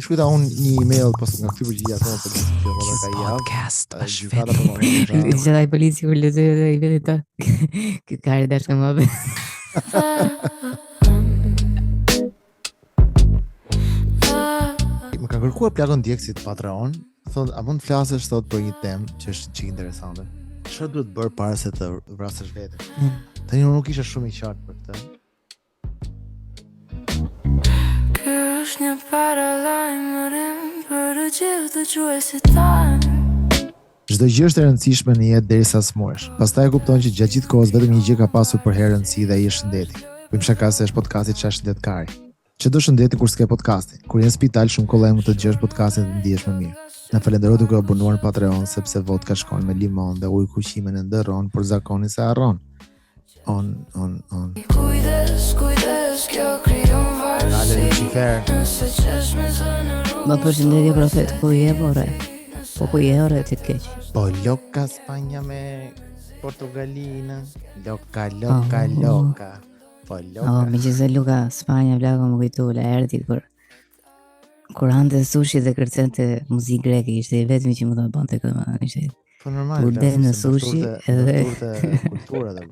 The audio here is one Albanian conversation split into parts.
Shkruajta unë një email pas nga këtë përgjigje ato për të qenë ka javë. Podcast është Gjykata po më Që ai polici kur lezoj edhe i vetë ta. Këtë kare dashka më bë. Më ka kërkuar plakon ndjekësit Patreon, thonë a mund të flasësh sot për një temë që është çik interesante. Çfarë duhet bërë para se të vrasësh veten? Tani unë nuk isha shumë i qartë për këtë. Është një paralajmërim për të gjithë të gjuesit tanë. Çdo gjë është e rëndësishme në jetë derisa smuresh. Pastaj e kupton që gjatë gjithë kohës vetëm një gjë ka pasur për herë rëndësi dhe ai është shëndeti. Bëjmë shaka se është podcasti çfarë shëndetkari. Çdo shëndeti kur s'ke podcasti. Kur je në spital shumë kollaj mund të dëgjosh podcastin dhe të ndihesh më mirë. Na falenderoj duke u abonuar në Patreon sepse vodka shkon me limon dhe ujë kuqime në ndërron, por zakonin se harron. On. Kujdes, kjo krijon Ale Lucifer. Më përshëndetje profet, ku je more? Po ku je ore ti të keq? Po loka Spanja me Portugalina. Loka. Po loka. Me që se Luka, Spanja, Vlako më kujtu, la erdi kur hante sushi dhe kërcente muzikë greke, ishte i vetmi që më të bënte këtë, ishte Po normal. kur del në sushi edhe kultura dhe.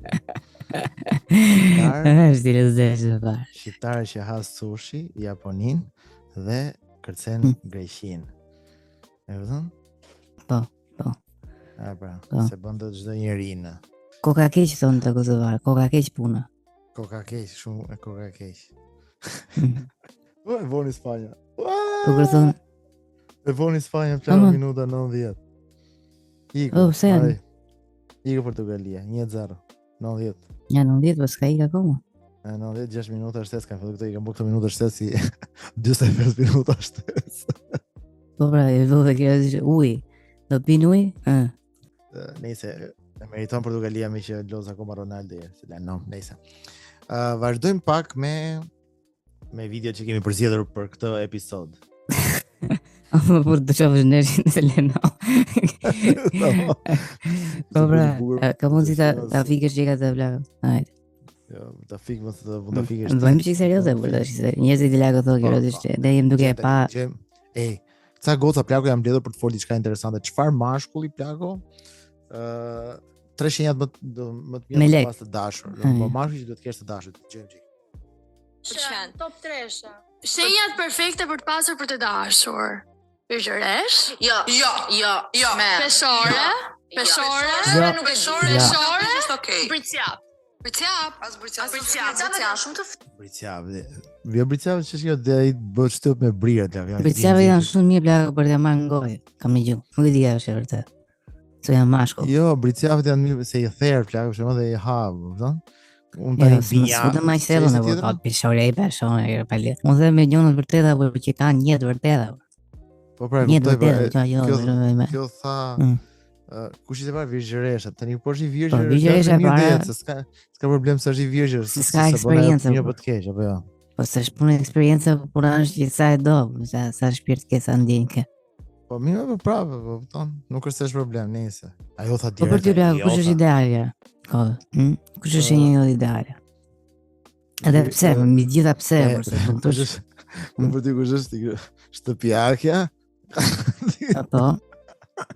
është i lezeshme parë. Shqiptare që has sushi, japonin dhe kërcen greqin. E vëzën? Po. A pra, Po. se bën të çdo njeri në. Koka keq thonë të Kosovar, koka keq puna. Koka keq, shumë e koka keq. E voni Spanja. Po kur thonë, E voni Spanja plano Ama. minuta 90. Iko. Oh, pse janë? Iko Portugalia, 1-0. 90. ja 90, po s'ka ik akoma. 96 minuta shtesë kanë filluar këto i kanë bërë këto minuta shtesë si 45 minuta shtesë. Po pra, e vëve kjo është uj. Do pin uj? Nëse e meriton Portugalia me që loz akoma Ronaldo, se la no, nëse. Vazhdojmë pak me video që kemi përzgjedhur për këtë episod. Por të qofësh nërgjën se leno. Po pra, ka mundësi ta fikësh që i ka të vlakë. Hajde. Jo, ta fik mos të mund ta fikësh. Bëjmë çik serioze, por tash se njerëzit i lagë thonë kjo është, ne jemi duke e pa. Ej, ca goca plako jam mbledhur për të folur diçka interesante. Çfarë mashkulli plako? Tre shenjat më të Me mira lek. pas të dashur. Ai. Po mashkulli që duhet të kesh të dashur. Dëgjojmë çik. Top 3. Shenjat perfekte për të pasur për të dashur. Pyqëresh? Jo. Peshore? Peshore? Jo. Nuk e Peshore? Ja. Peshore? Është okay. Bricjap. Bricjap. As bricjap. Bricjap. Janë shumë të Bricjap. Jo bricjap që kjo dhe ai bëhet shtyp me brirat plako. Bricjave janë shumë mirë plakë për të marrë në gojë. Kam një gjuhë. Nuk e di është e vërtet. Se janë mashkull. Jo, bricjavët janë mirë se i therr plako, për shembull dhe i ha, kupton? Unë Jo, tani s'më s'u më thellën apo ka pishore i peshone pa le. Unë them me gjonën të vërteta apo që kanë një të vërteta. Po pra, Një të kuptoj, vërteta, jo, Kjo tha Mm. kush ishte para Virgjëresha. Tani po është i virgjë. Po, Virgjëresha është mirë para- det, se s'ka problem se është i virgjë. S'ka eksperiencë, Jo po. po të keq apo jo. Po s'është punë eksperiencë, po puna është që sa e do, sa shpirt ke sa ndjenjë ke. Po mirë po prapë, po kupton. Nuk është s'është problem, nëse. Ajo tha Po direkt. për ty plakë, kush është idealja? Kodë, kush është një jo idealja? Edhe pse, mi gjitha pse, por se Po kuptosh, për ty kush është shtëpiakja? apo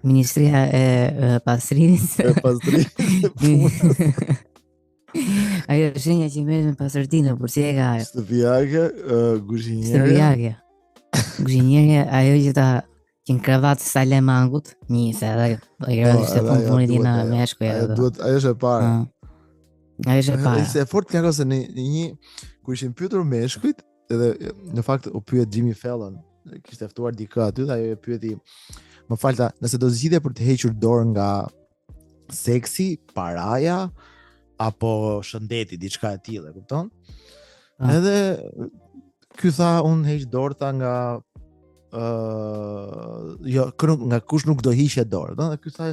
Ministria e Pastrimit. E pastrimit e punës. Ajo shenja që merret me pastërtinë, por si e ka ajo? Shtëpiakja, kuzhinierja. Shtëpiakja. Kuzhinierja, ajo që ta që në kravatë sa le mangut, se edhe e kërë ishte punë punit tina me shkuja. Ajo duhet, ajo është e para. Ajo është e para. Ishte e fort plako se në një kur ishin pyetur meshkujt, edhe në fakt u pyet Jimmy Fallon, kishte ftuar dikë aty dhe ajo e pyeti, më falta, nëse do zgjidhje për të hequr dorë nga seksi, paraja apo shëndeti, diçka e tillë, e kupton? Ah. Edhe ky tha unë heq dorta nga jo, nga kush nuk do hiqe dorë, do? Dhe ky tha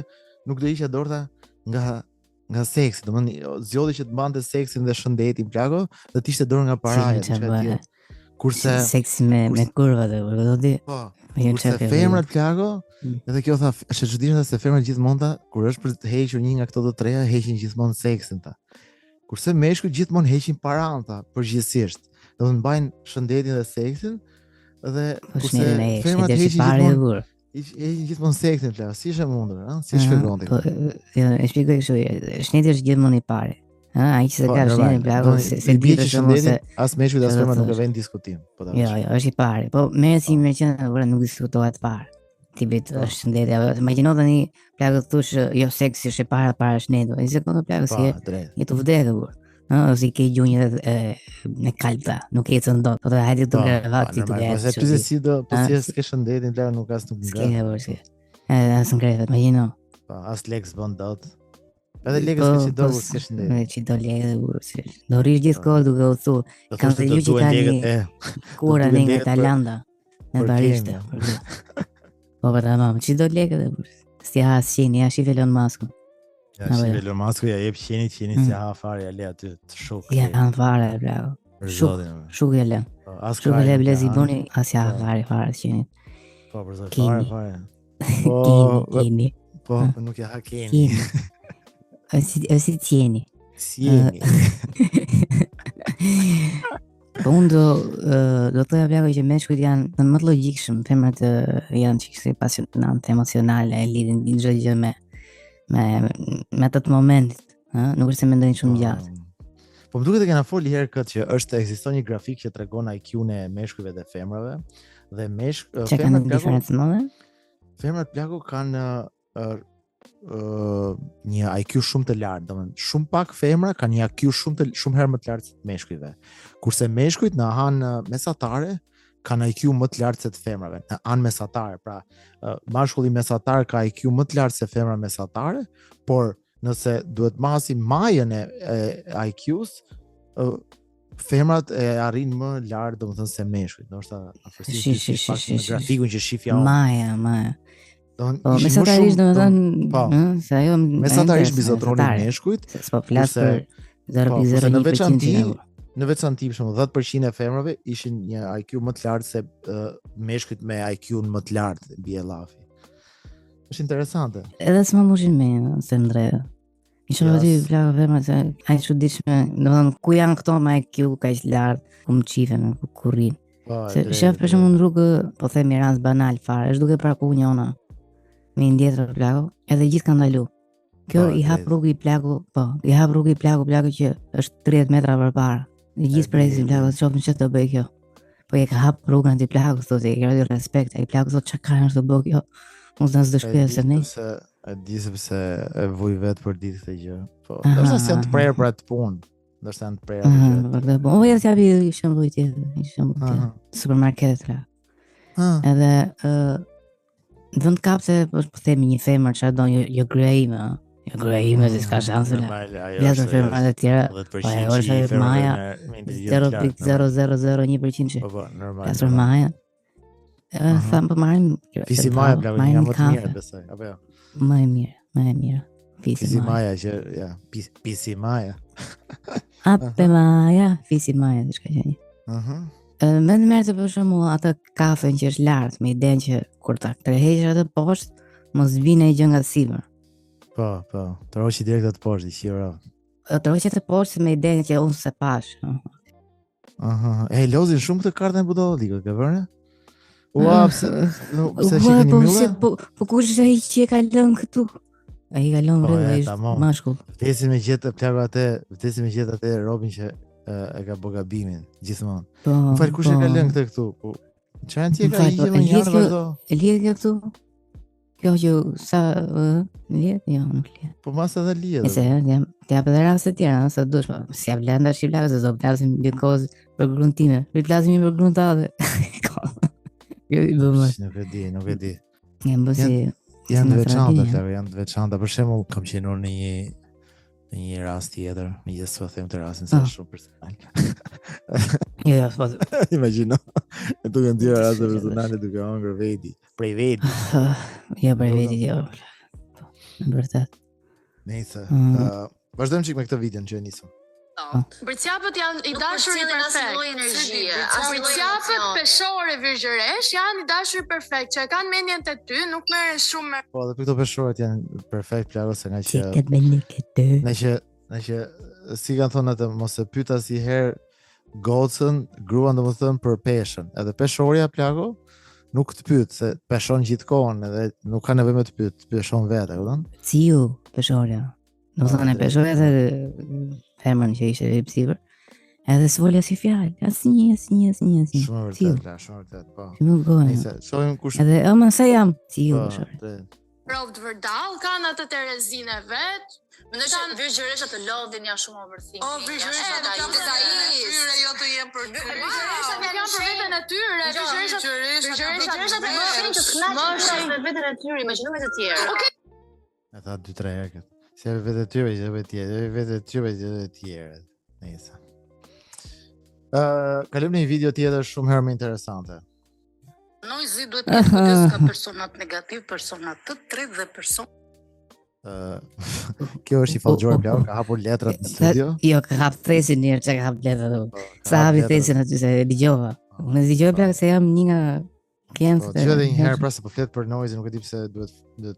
nuk do hiqe dorta nga seksi, domethënë zgjodhi që të mbante seksin dhe shëndetin plako, dhe të ishte dorë nga paraja, Si, diçka e çfarë tillë. Kurse seksi me kurvat e do di. po, Jo kurse çfarë. femrat plako, Mm. edhe kjo tha, është e çuditshme se femrat gjithmonë ta, kur është për të hequr një nga këto të treja, heqin gjithmonë seksin ta. Kurse meshkujt gjithmonë heqin paran ta, përgjithsisht. Do të mbajnë shëndetin dhe seksin, Dhe Po kurse shneti me femrat shneti heqin shqiptare e gjithmonë burr. heqin gjithmonë sektin plak. Si është e mundur, ëh? Si shpjegon ti? Po, e shpjegoj kështu, shneti është gjithmonë i pari. Ai që se Po, ka normal. shneti plaku se bie di për që shkakun se shëndetin as meshkujt as çfarë femrat nuk e thosh? vënë diskutim. Po ta jo, vesh. është i pari. Po merret si me qenë, ora nuk diskutohet fare. Tipit është shëndeti. Imagjino tani plakët thosh jo seksi është e para shnetit. Një sekondë plakë Po, si drejt. je të vdekur burr. Ose i ke gjunjë në kalta, nuk ecën dot. Po të hajde të gravat ti të Po se vetë. pyetje si do, po si s'ke shëndetin plak nuk as nuk S'ke ngre. burr si. As ngrehet, imagjino. Po, as leks bën dot. Edhe lekës që si do kur s'ke shëndetin. Që do lekë burr si. Do rish gjithkohë duke u thu. Do Kanë thoshte të do ju që duhen tani lekët kura duhen dhe nga lekët për- Tajlanda në për barishte. kemi, Po për tamam, që do lekë dhe burr. Sti ha asqeni, ja shif Elon Musk. Ja, Apo si jo. Elon Musk ja jep qenit si ha fare ja le aty të shok. Ja kanë fare, bravo. Për Shuk, zotin. shuk e lën. Po, as Shuk e krajin lë nuk blezi ka buni, hanë. as ja Po. fare qenit. Po, për zotin Keni. fare. Keni. Po, nuk ja ha keni. Keni. Ose tjeni. Si jeni. Po unë do të thoya që meshkujt janë më të logjikshëm, femrat janë çiksi pasionante, emocionale, e lidhin çdo gjë me atë momentit, ëh, nuk është se mendojnë shumë gjatë. Po më duket e kena folë herë këtë që ekziston një grafik që tregon IQ-n e meshkujve dhe femrave dhe Çka kanë diferencë mëdha? femrat plaku kanë një IQ shumë të lartë, domethënë shumë pak femra kanë një IQ shumë herë më të lartë se të meshkujve. Kurse meshkujt në anë mesatare kanë IQ më të lartë se të femrave. Në anë mesatare, pra mashkulli mesatar ka IQ më të lartë se femra mesatare, por nëse duhet masim majën e IQ-s, femrat e arrin më lart domethënë se meshkujt. Ndoshta afërsisht në grafikun që shifja unë. Maja. Po, mesatarisht domethënë, po, se ajo mesatarisht bizotroni meshkujt, s'po flas për 0.01%. Në veçanti për shembull 10% e femrave ishin një IQ më të lartë se meshkujt me IQ-n më të lartë bie llafi. Është interesante. Edhe s'ma mushin me se ndre. Isha aty plaka femra se ai çuditshme, domethënë ku janë këto me IQ kaq lart, ku më qifen, ku rrin. Po, Se shef për shembull në rrugë, po themi rast banal fare, është duke parku njëna me një tjetër plaku, edhe gjithë kanë ndalu. Kjo i hap rrugë i plaku, i hap rrugë i plaku që është 30 metra përpara. Dhe gjithë presin plaku, shohin çfarë do bëj kjo. Po e ka hap rrugën aty plaku, thotë, i ka respekt, ai plaku thotë çka kanë të bëj kjo. Unë s'do të shkoj se ne. E di sepse e vuj vetë për ditë këtë gjë. Po, ndoshta janë të prerë për atë punë. Ndoshta janë të prerë për gjë. Po ja t'japi shembull tjetër, supermarket ra. Edhe vend kapse po themi një femër çfarë do jo grejme, se s'ka shanse. Ja të femrat e tjera, po e është Maja 0.0001%. Po, normal. Ka sër Maja. Tham po marrim Fisi Maja bla një më të mirë besoj, apo jo? Më e mirë. Fisi Maja që ja, Pisi Maja. Ape Maja, Fisi Maja diçka që një. Më të merrte për shembull atë kafen që është lart, me idenë që kur ta tërheqësh atë poshtë, mos vinë ai gjë nga sipër. Po, të roqi direkt atë poshtë, qira. Të roqi atë poshtë me idenë që unë se pash. E lozin shumë këtë kartën e budallikut, ke vënë? Ua, pse shikoni mylla? Po kush është ai që e ka lënë këtu? Ai ka lënë rreth mashkull. Vdesin me gjetë plaku atë Robin që e ka bë gabimin gjithmonë. Po. Më fal, kush e ka lënë këtë këtu? Po. Çfarë ti e ka hiqë më një vazhdo? E lidh kjo këtu? Kjo që sa lidh? Jo, nuk lidh. Po mas edhe lidh. Nëse ti jap edhe raste të tjera, nëse dush, po si jap lënda shqiptare se do flasim mbi kozë për gruntime. Ne flasim për gruntate. Jo i bëmë. Nuk e di. Janë të veçanta, për shembull, kam qenë në një rast tjetër, megjithëse them të rastin sa shumë personal. Jo, po. Imagjino. E duke ndjerë raste personale duke hëngur veti, prej veti. Jo, prej veti, jo. Në vërtet. Nëse, vazhdojmë çik me këtë videon që e nisëm. Bërcjapët janë i dashur i perfekt. Bërcjapët peshore virgjëresh janë i dashur perfekt, që e kanë mendjen te ty, nuk merren shumë me. Po, edhe këto peshorët janë perfekt plagë se nga që Në që si kanë thonë atë, mos e pyet asnjëherë gocën, gruan domethënë për peshën. Edhe peshorja plako nuk të pyet se peshon gjithkohën edhe nuk ka nevojë me të pyet, peshon vetë, e kupton? Ciu peshorja. Domethënë peshorja se femrën që ishte i sipër. Edhe s'volja si fjalë, asnjë. Shumë vërtet, shumë vërtet, po. Nuk gojë. Nëse shohim kush Edhe ëma se jam ciu peshorja. Provë vërdall, kanë atë Terezinë vet. Mendoj se virgjëresha të lodhin janë shumë overthinking. O, virgjëresha nuk janë për natyrë, jo të jenë për virgjëresha janë për veten e tyre. Virgjëresha të Moshin që s'knaqen me veten e tyre, imagjino me të tjerë. Okej. e tha 2-3 herë këtë. Se vetë tyre që vetë tjerë, vetë tyre që vetë tjerë. Nëse. Kalojmë në një video tjetër shumë herë më interesante. Noizi duhet të ketë kujdes ka personat negativ, personat të tretë dhe person. Kjo është i fallxor plak, ka hapur letrat në studio. Jo, ka hap thesin njërë që ka hap letrat. Sa hapi thesin aty se dëgjova. Unë dëgjova plak se jam një nga klientët. Po, dëgjoj edhe një herë pra se po flet për noise, nuk e di pse duhet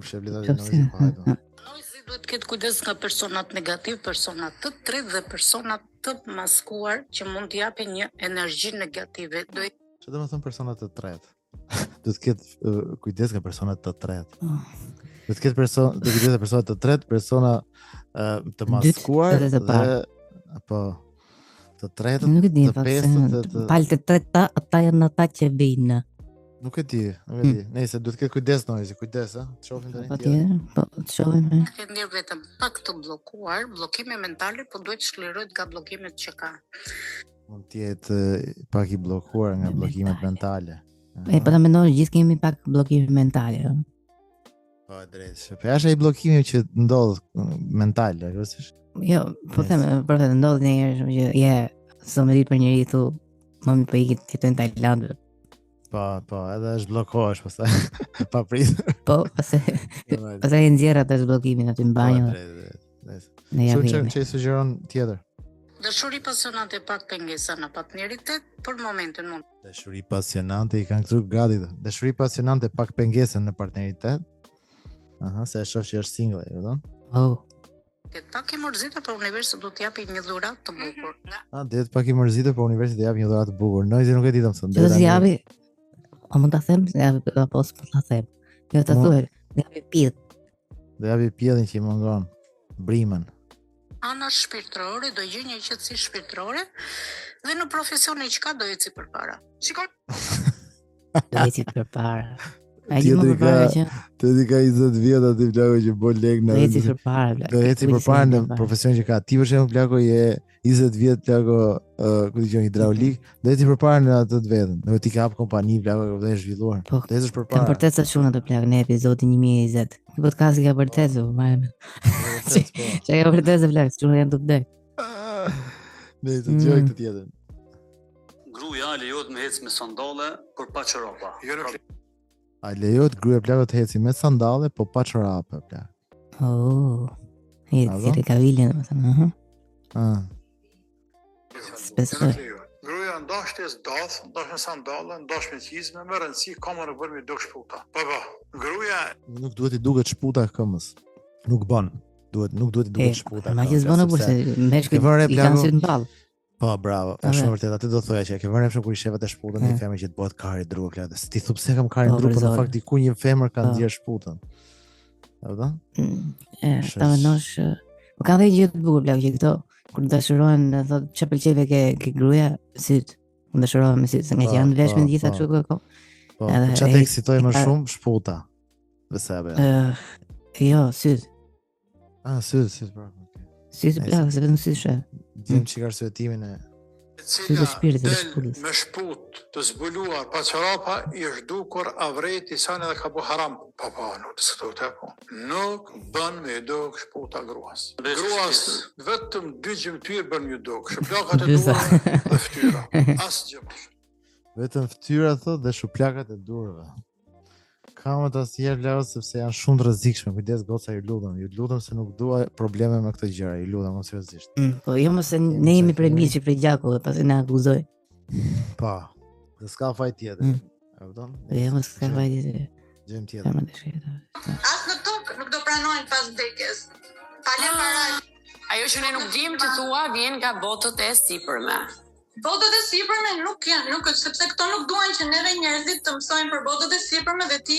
shef letrat e noise po hajde. Noizi duhet të ketë kujdes nga personat negativ, personat të tretë dhe personat të maskuar që mund të japin një energji negative. Çfarë do të thonë persona të tretë? Duhet të ketë kujdes nga persona të tretë. Duhet të ketë kujdes nga persona të tretë, persona të maskuar dhe apo të tretë, Nuk e di, të pestë, palë të treta, ata janë ata që vijnë. Nuk e di. Nëse duhet të ketë kujdes noise, kujdes, a? Të shohim tani. Patjetër, po të shohim. Ka ndër vetëm pak të bllokuar, bllokime mentale, po duhet të shklerohet nga bllokimet që ka. Mund të jetë pak i bllokuar nga bllokimet mentale. Po ta mendoj, gjithë kemi pak bllokime mentale. Po drejt. Shpesh ai bllokimi që ndodh mental, e kuptosh? Jo, po them, për të ndodhur një herë që je somëri për njëri thu, mami po ikit fitojnë Tajlandë. Po, edhe është bllokohesh pastaj. Pa pritur. Po, pastaj nxjerr atë bllokimin aty në banjë. Ne ja vjen. Çfarë sugjeron tjetër? Dashuri pasionante pak pengesa në partneritet, për momentin mund. Dashuri pasionante i kanë këtu gati. Dashuri pasionante pak pengesa në partneritet. Aha, se e shoh që është single, e kupton? Oh. Pak i mërzitur për universi do të japi një dhuratë të bukur. Det pak i mërzitur për universi do japi një dhuratë të bukur. Noizi nuk e di domethënë. Do të japi. A mund ta them apo s'po ta them? Jo ta thuaj, do japi pidh. Do japi pidhin që i mungon. Brimën. Ana shpirtërore, do gjë një qetësi shpirtërore dhe në profesionin çka do eci përpara. Shikoj. Do eci përpara. Ai më përpara që Ti ka 20 vjet aty plako që bën lek në. do eci përpara. Do eci përpara në profesionin që ka. Ti për shembull plako je 20 vjet plako ku dijon hidraulik, do eci përpara në atë të vetën. Do ti ka hap kompani plako do të zhvilluar. Po, do ecish Kam përpara. vërtet sa shumë atë plak në episodin 2020. Ky podcast ka vërtet u marrëm. Çka ka vërtet se plak, çuna janë të vdek. Ne të dëgjoj këtë tjetër. Gruaja lejohet me ecë me sandalle për pa çorape. A lejohet gruaja plako të heci me sandalle, po pa çorape plak. Oh. Si ka vilën, domethënë, Spesoj. Gruaja ndashtes dath, ndash me sandalle, ndash me çizme, më rëndësi ka më nëpër me duk shputa. Po. Gruaja Nuk duhet i duket shputa këmbës. Nuk bën. Nuk duhet i duket shputa. Ma që zbonë burse, meshkët i kanë si në balë. Po, bravo. Është shumë vërtet. Aty do thoya që ke vënë refshën kur i shefat e shputën një femër që të bëhet kari dru plak. Ti thu pse kam kari dru, por në fakt diku një femër ka nxjerr shputën. E kupton? Ta mendosh, po kanë dhe gjë të bukur plak që këto kur dashurohen, thotë çfarë pëlqeve ke gruaja, syt. Unë dashurohem me syt, se nga që janë vesh me gjitha kështu këto. Po, çfarë të eksitoi më shumë shputa. Vësa apo? Jo, syt. Syt, po. Syt plak, se vetëm syt shë. Dim çka arsyetimin e Syt e shpirtit të shputës. me shput të zbuluar pa çorapa i është dukur avreti sa edhe ka bu haram. Po, nuk të sot të po. Nuk bën me duk shputa gruas. Gruas vetëm 2 gjymtyr bën me duk. Shplakat e durave dhe fytyra. Asgjë. vetëm fytyra thotë dhe shuplakat e durave. Kam atë asnjëherë lart sepse janë shumë të rrezikshme. Kujdes goca, ju lutem se nuk dua probleme me këtë gjëra. Ju lutem mos seriozisht. Po jo mos se ne jemi premiçi prej gjaku dhe pasi na akuzoj. Po. Dhe s'ka faj tjetër. E kupton? Jo mos ka vajtë. Gjëm tjetër. As në tokë nuk do pranojnë pas vdekjes. Falem para. Ajo që ne nuk dim të thua vjen nga botët e sipërme. botët e sipërme nuk sepse këto nuk duan që neve njerëzit të mësojmë për botët e sipërme dhe ti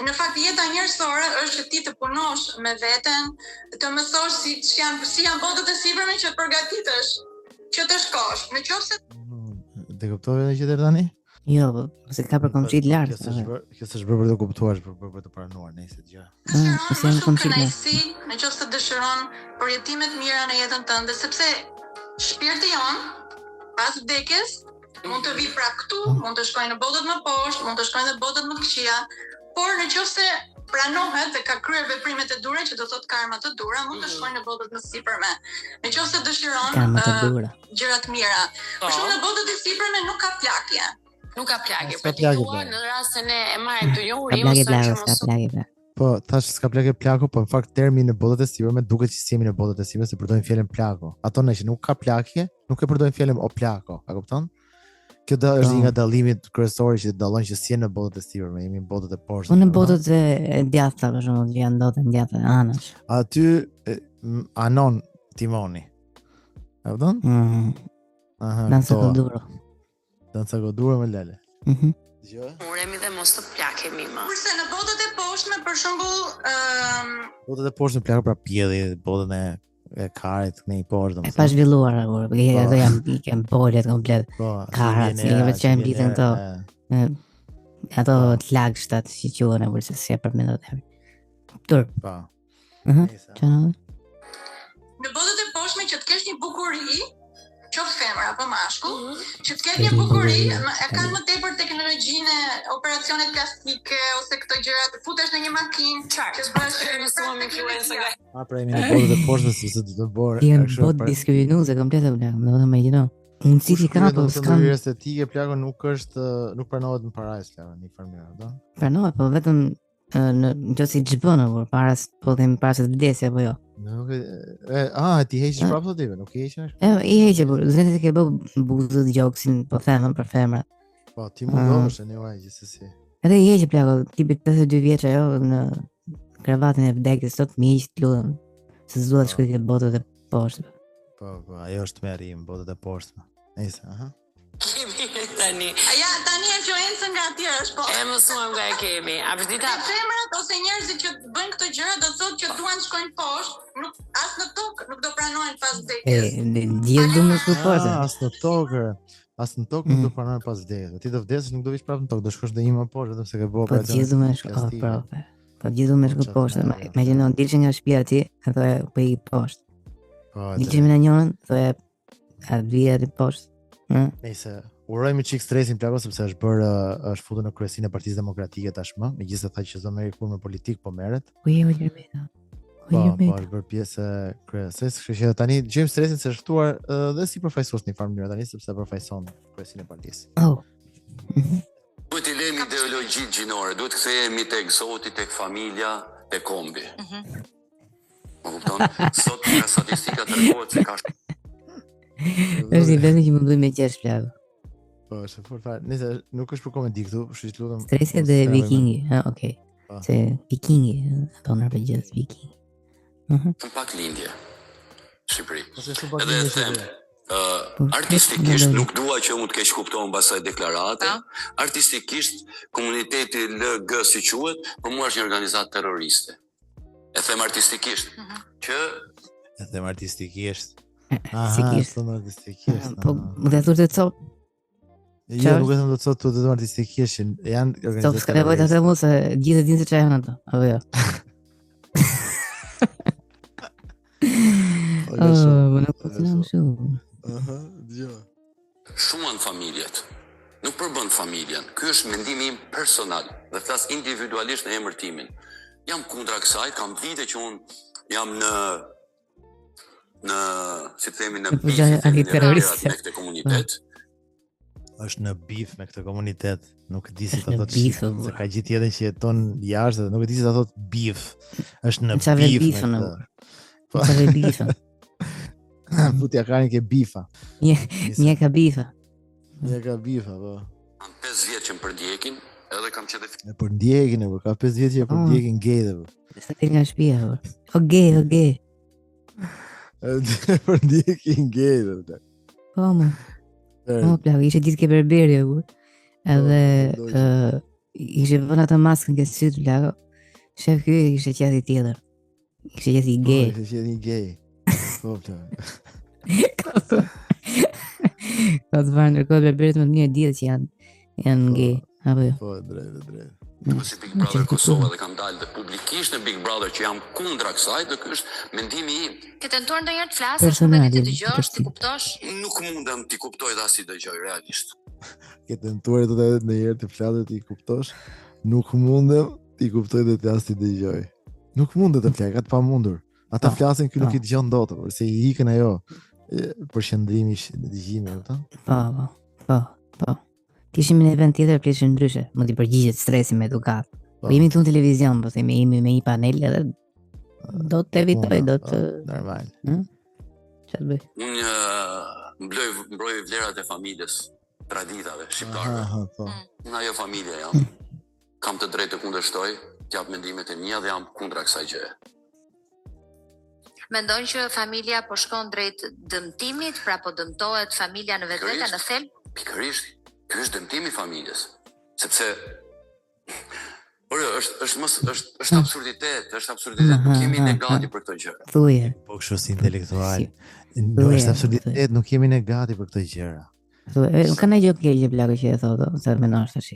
në fakt jeta njerëzore është që ti të punosh me veten, të mësosh si janë botët e sipërme që të përgatitesh që të shkosh. Në qoftë se Dhe kuptove në gjithë tani? Jo, se ka për komshit lartë. Kjo s'është bërë për të kuptuar, është bërë për të pranuar, nëse gjë. Se janë komshit lartë. kënaqësi, në qoftë se dëshiron përjetime të mira në jetën tënde, sepse shpirti jon pas vdekjes mund të vi prap këtu, mund të shkojë në botët më poshtë, mund të shkojë në botët më këqija, por në qoftë se pranohet dhe ka kryer veprimet e dura që do thotë karma të dura, mund të shkojë në botët më sipërme. Në qoftë se dëshiron gjëra të mira. Për shembull në botët e sipërme nuk ka plakje. Nuk ka plagje, për të thua në rastin e marrë të juri, Po, thash s'ka plagje plako, po në fakt termi në botët e sipërme duket që si jemi në botët e sipërme se përdojnë fjalën plako. Ato në që nuk ka plakje, nuk e përdojnë fjalën o plako, a kupton? Kjo është një nga dallimit kryesor që dallon që si në botët e sipërme, jemi në botët e poshtë. Po në botët e djathta për shembull, janë ndodhen djathta anash. Aty anon timoni. A kupton? Aha. Danca goduro. Danca goduro me lele. Dgjoj. Uremi dhe mos të plakemi më. Kurse në botët e poshtme për shembull, botët e poshtme plako pra pjelli, botën e karit në i poshtë. E pa zhvilluar apo, ato janë kem polet komplet. Karat, një vetë që janë mbiten këto. Ato lagshtat që quhen apo se si e përmendot emrin. Tur. Po. Çfarë? Në botët e poshtme që të kesh një bukuri, qoftë femër apo mashkull, që të kesh një bukuri, e kanë më tepër teknologjinë e operacionet plastike ose këto gjëra, të futesh në një makinë, që bësh mësuam influencer nga. Pra jemi në botët e poshtme se do të bërë. Janë botë diskriminuese komplet apo, domethënë imagjino. Mundësi ka apo s'ka. Në estetike plako nuk pranohet në parajs plako, në farmira, do? Pranohet, po vetëm në si ç'bën apo para se të vdesë apo jo. Nuk ti heqësh prapë thotë ti, nuk i heqësh? I heqë, por vetë ke bë buzët gjoksin, po themën për femrat. Po, ti mundohesh në uaj gjithsesi. Edhe i heqë plako, tipi 82 vjeç ajo në kravatin e vdekjes sot më hiq lutem. Se s'dua të shkoj te botët e poshtme. Po, ajo është më rrim botët e poshtme. Nice, aha. Kemi tani. Tani influencën nga aty është, po. E mësuam nga e kemi. A vërteta femrat ose njerëzit që bëjnë këto gjëra do thotë që duan të shkojnë poshtë, nuk as në tokë nuk do pranohen pas vdekjes. Gjithë do të shkojnë poshtë. As në tokë nuk do pranohen pas vdekjes. Ti do vdesësh nuk do vish prapë në tokë, do shkosh ndonjë më poshtë vetëm se ke bërë operacion. Po gjithë do më shkojnë prapë. Po gjithë do më shkojnë poshtë. Imagjino dilje nga shtëpia ti, ato e po i poshtë. Po. Dilje në njërin, thotë a vija ti poshtë. Nëse urojmë çik stresin plako sepse është futur në kryesinë e Partisë Demokratike tashmë, megjithëse tha që s'do merri kurrë me politik, po merret. Po jemi Gjermeta. Po është bërë pjesë kryesore, kështu që tani gjejmë stresin se është ftuar dhe si përfaqësues në farë mënyrë tani sepse përfaqëson kryesinë e partisë. Duhet i lejmë ideologjitë gjinore, duhet kthehemi tek Zoti, tek familja, tek kombi. Më kupton? Sot nga statistika tregohet se ka është i vetëm që më bëj me qesh plako. Po, është fort fare. Nëse nuk është për komedi këtu, kështu që lutem. Stresi dhe vikingi. Okay. Se vikingi, ato në përgjithë vikingi. Pak lindje. Shqipëri. Edhe e them, artistikisht nuk dua që mund të keq kuptohen pasaj deklarate. Artistikisht komuniteti LG si quhet, për mua është një organizatë terroriste. E them artistikisht që artistikisht. Po, më dhe thurë të copë? Jo, nuk e thëmë të copë të artistikisht, janë organizatë. Copë, s'ka nevojt atë mu se gjithë e dinë se që janë ato, apo jo? Më nuk po të nëmë shumë. Shumën familjet, nuk përbën familjen, ky është mendimi im personal, dhe flas individualisht në emër timin. Jam kundra kësaj, kam vite që unë jam si të themi në bif me këtë komunitet. Është në bif me këtë komunitet, nuk e di si ta thotë, se ka gjithë tjetër që jeton jashtë, nuk e di si ta thotë bif. Është në bif me këtë. Sa ve bifa. Putja karin ke bifa. Një ka bifa. Një ka bifa, po. Kam 5 vjet që më përdjekin, edhe kam qenë e përdjekin, ka 5 vjet që e përdjekin gay dhe. Sa ti nga shtëpia, o gay. Përdjekin gay dhe. Po, më. Po plak, ishte ditë ke berberi u. Edhe ishte vënë atë maskën ke syt plak. Shef ky ishte qefi tjetër. Ishte qefi gay. Ishte qefi gay. Po plak. Ka të varë ndërkohë berberit më të mirë dihet që janë gay. Apo jo? Po, drejt. Si Big Brother Kosova dhe kam dalë dhe publikisht në Big Brother që jam kundra kësaj dhe ky është mendimi im. Ke tentuar ndonjëherë të flasësh dhe të dëgjosh, të kuptosh? Nuk mundem t'i kuptoj dhe as t'i dëgjoj realisht. Ke tentuar të ndonjëherë të flasësh t'i kuptosh? Nuk mundem t'i kuptoj dhe as t'i dëgjoj. Nuk mundet të flak, atë pamundur. Ata flasin ky nuk i dëgjon dot, por se i ikën ajo përqendrimi i dëgjimit, e kupton? Po. Kishim në event tjetër pleshin ndryshe, mund t'i përgjigjet stresi me edukat. Po jemi këtu në televizion, po themi jemi me një panel edhe do të evitoj, do të normal. Çfarë bëj? Unë mbroj vlerat e familjes, traditave shqiptare. Po. Në ajo familje jam. Kam të drejtë të kundërshtoj, t'jap mendimet e mia dhe jam kundra kësaj gjëje. Mendon që familja po shkon drejt dëmtimit, pra po dëmtohet familja në vetvete në thelb? Pikërisht. Ky është dëmtimi i familjes, sepse është absurditet, nuk jemi ne gati për këtë gjë. Thuaj. Po kështu si intelektual. Nuk është absurditet, nuk jemi ne gati për këtë gjëra. Thuaj, ka ndonjë gjë keqe plagë që e thotë, se mendosh tash.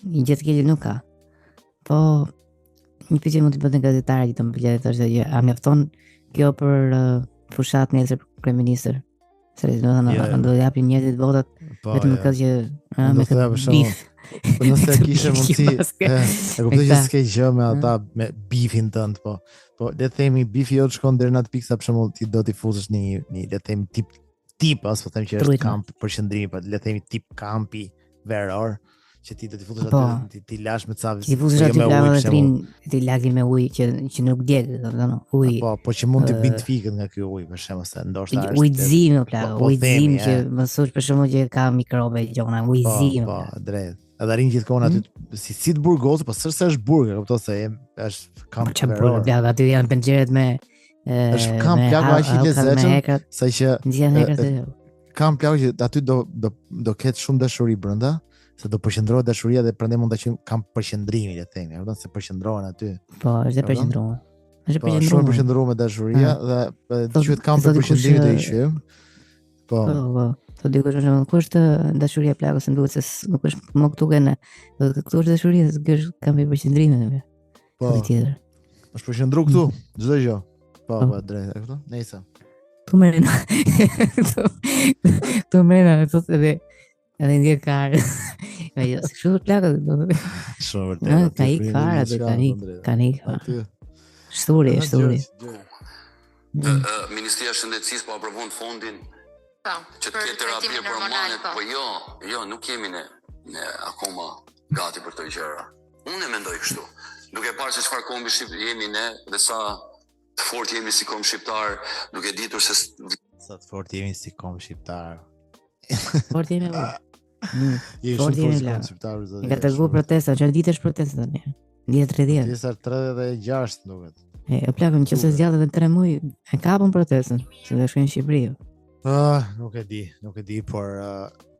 Një gjë të keqe nuk ka. Po një pyetje mund të bëhet gazetarë që të më pëlqejë të thoshte gjë, a mjafton kjo për fushat nesër për kryeministër? Se do të japim njerëzit votat vetëm këtë që me këtë bif. Po nëse kishe mundësi, e kuptoj që s'ke gjë me ata me bifin tënd, po le të themi bifi jot shkon deri në atë pikë sa për shembull ti do t'i fuzësh në një le të themi tip, as po them që është kamp përqendrimi, po le të themi tip kampi veror, që ti do t'i futesh aty, ti lash me ca. Ti futesh aty plagë të trin, ti lagin me ujë që nuk djeg, domethënë ujë. Po që mund të bint fikët nga ky ujë, për shembull, se ndoshta është ujë zim plagë, ujë zim që mësosh për shembull që ka mikrobe gjona, ujë zim. Po, drejt. Edhe rin gjithkohon aty si të burgos, po s'është burg, e kupton se është kamp veror. Plagë aty janë penxheret me është kamp plagë aq i lezetshëm, saqë kamp plagë që aty do ketë shumë dashuri brenda. Se do përqendrohet dashuria dhe prandaj mund ta quajmë kamp përqendrimi, le të themi, e kupton se përqendrohen aty. Po, është e përqendruar. Shumë përqendruar me dashuria dhe quhet kamp përqendrimi do i quajmë. Po. Po diku ku është dashuria plagës, më duket se nuk është më këtu kanë. Këtu është dashuria, kjo është kampi përqendrimi. Po. Është përqendruar këtu, çdo gjë. Po, drejt, e kupton? Nëse. Tu merrena, thotë edhe ndje karë. Jo, si kështu plagë. Shumë vërtet. Ka ik fare aty kanë ik. Shturi. Ministria e Shëndetësisë po aprovon fondin që të ketë terapi për manet, po jo, nuk jemi ne akoma gati për këto gjëra. Unë e mendoj kështu. Duke parë se çfarë kombi jemi ne dhe sa të fortë jemi si komb shqiptar, duke ditur se sa të fortë jemi si komb shqiptar. Fortë jemi. Je shumë fort shqiptar zot. Nga të protesta, çfarë ditë është protesta tani? Ditë 30. Ditë 36 duket. E plagën që se zgjat edhe 3 muaj, e kapën protestën, se do shkojnë në Shqipëri. Nuk e di, por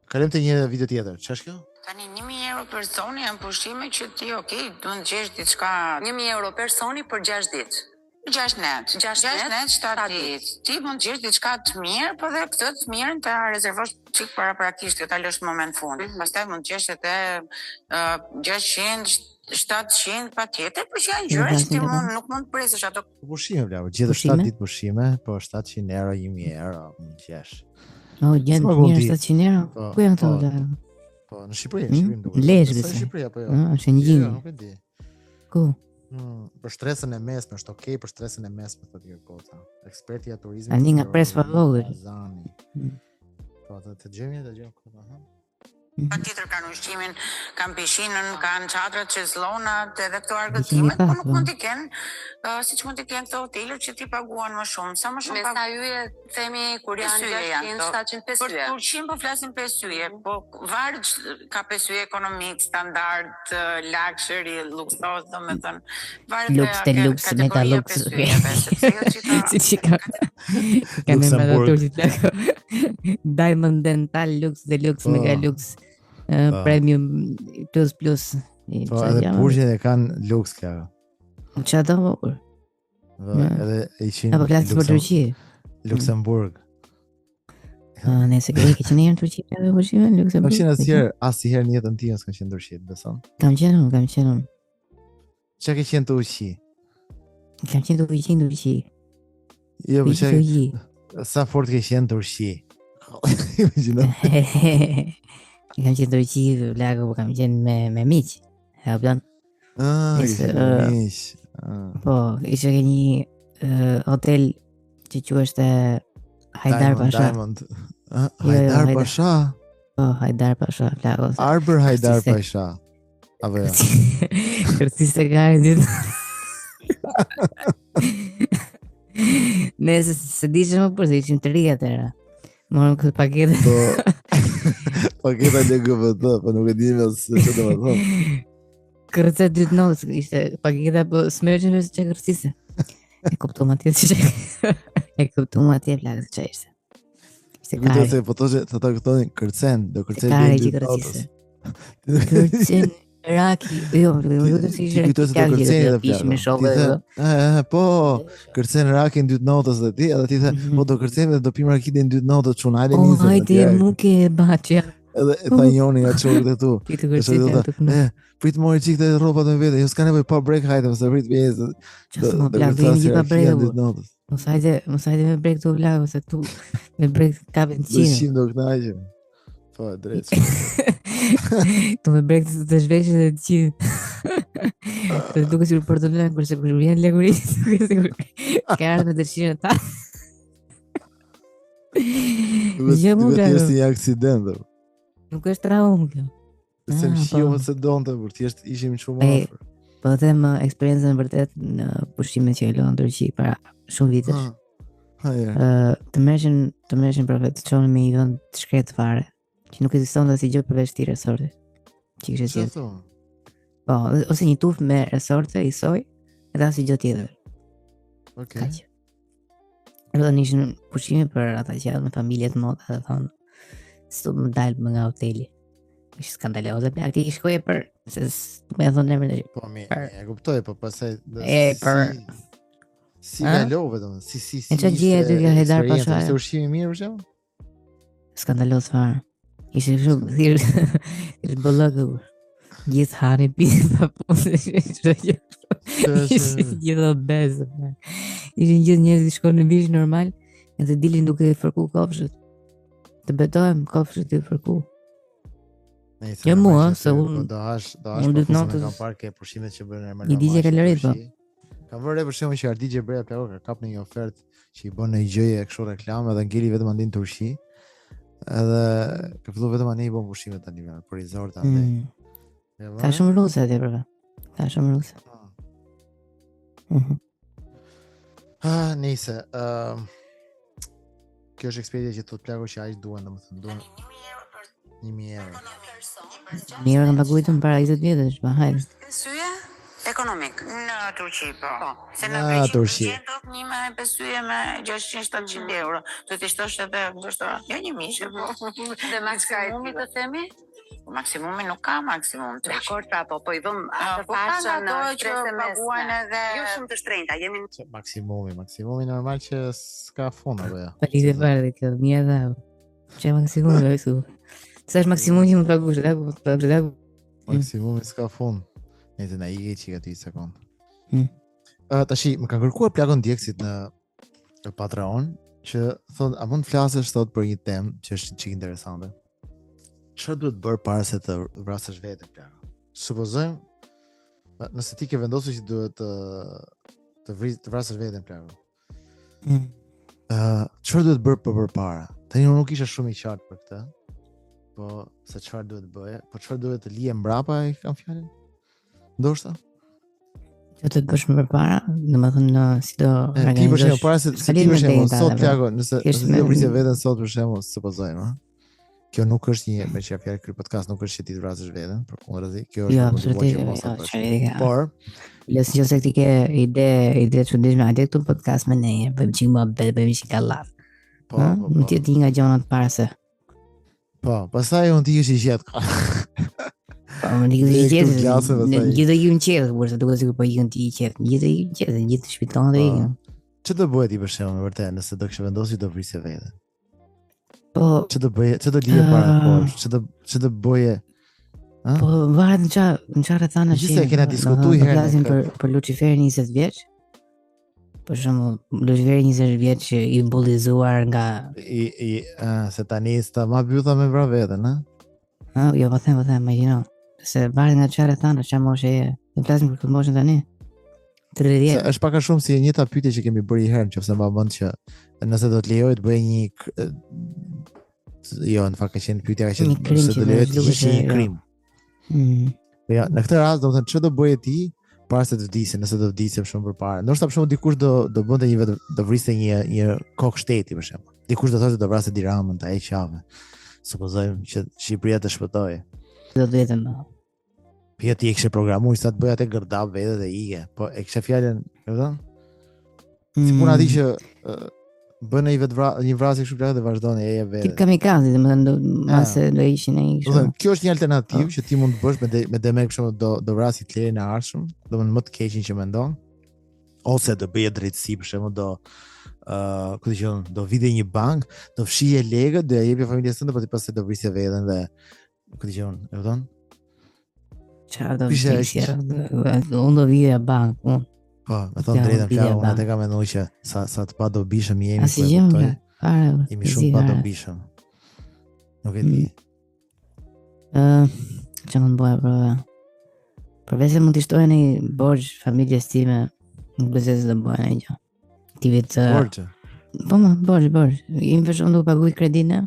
kalojmë te një video tjetër. Ç'është kjo? Tani 1.000 euro personi janë pushime që ti, duhet të gjesh diçka. 1.000 euro personi për 6 ditë. 6 net, 7 ditë. Ti mund të gjesh diçka të mirë, por dhe këtë të mirën ta rezervosh çik paraprakisht, ta lësh në moment fund. Pastaj mund të gjesh edhe 600, 700 patjetër, por që janë gjëra që ti nuk mund të presësh ato. Pushime vlau, gjithë 7 ditë pushime, po 700 euro, 1.000 euro, mund të gjesh. Gjend mirë 700 euro. Ku janë këto? Po në Shqipëri, Lezhë. Në Shqipëri apo jo? Është një gjë. Nuk e di. Ku? Për stresën e mesme, është okay për stresën e mesme thotë kjo kota. Eksperti i turizmit. Ani nga pres pa vogël. Po të gjejmë kota, Patjetër kanë ushqimin, kanë pishinën, kanë çadrat, çezllonat, edhe këto argëtimet, po nuk mund t'i kenë, siç mund t'i kenë këto hotelet që ti paguan më shumë. Sa më shumë me sa hyje themi kur janë 600, 750. Për ushqim po flasim 5 hyje, po varet ka 5 hyje ekonomik, standard, luxury, luksos, domethënë, varet Lux, meta lux. Si ka. Kanë me turqit. Diamond Dental Lux Deluxe Mega Lux Premium Plus. Po edhe burgjet e kanë Lux kjo. Çfarë do? Edhe ishin Apo flas për Turqi. Luxemburg. Nëse ke qenë në Turqi edhe pushime në Luksemburg. Kam qenë asnjëherë në jetën time s'kam qenë në Turqi, beson? Kam qenë. Çka ke qenë në Turqi? Kam qenë në Turqi. Jo, po sa fort ke qenë në Turqi? Imagjino. Kam qenë në Turqi, lago, po kam qenë me miq. E plan. Miq. Po, ishte një hotel që quheshte Hajdar Pasha. Hajdar Pasha? Po, Hajdar Pasha, lago. Arbër Hajdar Pasha. Apo jo? Kërciste gari ditë. Nëse se dishëm më për se ishim të ri atëra. Morëm këtë paketë. Po, paketa LGBT, po nuk e dime se që të më thonë. Kërcet dytë notës, ishte paketa po smërgjën vësë që kërciste. E kuptu ma tjetë që plakë që ishte. Ishte kari. Po të ta këtonin kërcen, do kërcen kari që kërciste. Kërcen Raki, jo, lutem si ishte plakë që ishte me shokë dhe. Po, kërcen Raki në dytë notës dhe ti, edhe ti the, po do kërcen dhe do pim Rakiti në dytë notës, çun, hajde nisë. O, hajde, muke e baçja. Edhe e ta njoni nga çorët e tu. Ti të kërcite. Prit mori çik të rrobat me vete, jo s'ka nevojë pa brek, hajde, mos e prit pjesë. Çfarë më plak, do jemi pa brek. Mos hajde me brek tu vlag ose tu me brek kapet në qinë. Do do kënaqem. Po, drejt. Tu me brek të zhveshë dhe të qinë. Të duke si për të lënë, kurse kur vjen leguri, duke si ka ardhur me dëshirën ta. Duke thjesht një aksident. Nuk është traumë kjo. Se më shio më se donte, por thjesht ishim shumë afër. Po them eksperiencën vërtet në pushimet që e lënë në Turqi para shumë vitesh. Të merreshin për vetë, të çonin me një vend të shkret fare, që nuk ekzistonte asnjë gjë përveç këtij resorti. Që kishte tjetër. Po, ose një tufë me resorte i soj, edhe asnjë gjë tjetër. Okej. Edhe nishin pushime për ata që janë me familje të mëdha, dhe thonë, s'u më dalë më nga hoteli. Ishte skandaloze, plak, ti shkoje për se më thonë emrin e. Po e kuptoj, po pastaj si kalove domethënë, si. E çfarë gjë aty ka Hajdar Pasha? Ishte ushqim i mirë për shemb? Skandaloz fare. Ishte shumë thjesht bollëku. Gjithë hani pi pa punë. Ishte gjithë obez. Ishin gjithë njerëz që shkonin në vish normal, edhe dilin duke fërku kofshët. Të betohem kofshët i fërku. Jo mua, se unë do hash kam parë ke pushimet që bënë normal. I digje kalorit po. Kam vënë për shembull që Ardigje Breja plako ka kap në një ofertë që i bën në gjëje kështu reklamë dhe ngeli vetëm andin Turqi. Edhe ka filluar vetëm ani i bën pushime tani për resort andaj. Ka shumë ruse atje për. Ka shumë ruse. Nice. Kjo është ekspedie që thot plako që aq duan, domethënë duan 1.000 euro. Mirë kam paguajtur para 20 vjetësh, pa hajde. Syje ekonomik në Turqi, po. Se në Turqi. Një me besyje me 600-700 euro. Do t'i shtosh edhe ndoshta jo 1.000, po. Dhe maksimumi të themi? Maksimumi nuk ka maksimum. Dakor, po i vëm atë fashën në që paguajnë edhe jo shumë të shtrenjta, jemi maksimumi normal që s'ka fund apo jo. Po lidhë fare kjo, mirë dha. Çe maksimumi është. Sa është maksimumi që më paguash, maksimumi s'ka fund. Nëse na ikë çika ti sekond. Tashi më ka kërkuar plakon ndjekësit në Patreon që thonë, a mund të flasësh sot për një temë që është çik interesante. Çfarë duhet bërë para se të vrasësh veten plako? Supozojmë, nëse ti ke vendosur që duhet të vrasësh veten plako. Çfarë duhet bërë përpara? Tani unë nuk isha shumë i qartë për këtë. Po se çfarë duhet bëje? Po çfarë duhet të lije mbrapa e kam fjalën? Ndoshta? Që të bësh më përpara, domethënë si do organizosh. Ti për shembull, para se ti për shembull sot plako, nëse do vrisje veten sot për shembull, supozojmë, ha. Kjo nuk është një me çfarë fjalë ky podcast nuk është që ti të vrasësh veten, përkundrazi, kjo është absolutisht. Por, lësë që se ti ke ide çuditshme, hajde këtu podcast me ne, bëjmë çik më bëjmë çik kallaf. Po, Mund të di nga gjonat para se. Po, pastaj unë ti ishi qetë ka. Po, më një Dhe gjithë këtu klasë, pastaj. gjithë ikën qetë, kurse duket sikur po ikën ti qetë. Gjithë shpitonë dhe ikën. Ç'do të bëhet ti për shembull, me vërtet, nëse do kishe vendosur të vrisje veten? Po, Ç'do bëje, ç'do lije para kohësh, ç'do bëje? po varet në çfarë rrethana Gjithsej kena diskutuar herën. Flasim për Luciferin 20 vjeç. Për shembull, Luciferi 20 vjeç që i bullizuar nga Se tani sta ma bytha me vra veten, ha? jo, po them, imagjino. Se varet nga çfarë rrethana, çfarë moshe je. Ne flasim për këtë moshën tani. 30. Se është pak a shumë si e njëjta pyetje që kemi bërë herën, nëse mba mend që nëse do të lejohet të bëj jo, në fakt ka qenë pyetja ka qenë nëse do lejohet të ishte një krim. Ja, në këtë rast domethënë ç'do bëje ti para se të vdisje, nëse do vdisje shumë përpara. Ndoshta për shembull dikush do bënte një vetë do vriste një kokë shteti për shembull. Dikush do thoshte do vrasë Tiranën ta heq qave. Supozojmë që Shqipëria të shpëtojë. Do të vetëm. Pia ti e kishe programuar sa të bëj atë gërdap vetë dhe ige. Po e kishe fjalën, e kupton? Si puna ti që bën një vrasje kështu plagë dhe vazhdon e vetë. Tip kamikaze, domethënë mase do ishin ai kështu. Domethënë kjo është një alternativë që ti mund të bësh me demek për shembull do vras Hitlerin e ardhshëm, domethënë më të keqin që mendon. Ose do bëje drejtësi për shembull ku të thon, do vide një bank, do fshije legët, do ja jepje familjes së ndër, por ti pastaj do vrisje veten dhe ku të thon, e kupton? Çfarë do të thësh? Unë do vija bank, unë. Po, me thonë drejtën fjalë, unë atë kam menduar që sa të pa do bishëm jemi ku e kuptoj. Jemi shumë pa do bishëm. Nuk e di. Çfarë mund bëj për përveç se mund të shtojë një borxh familjes time, nuk besoj se do bëj asgjë. Ti vetë borxh. Po më borxh. Jemi për shembull paguaj kredinë.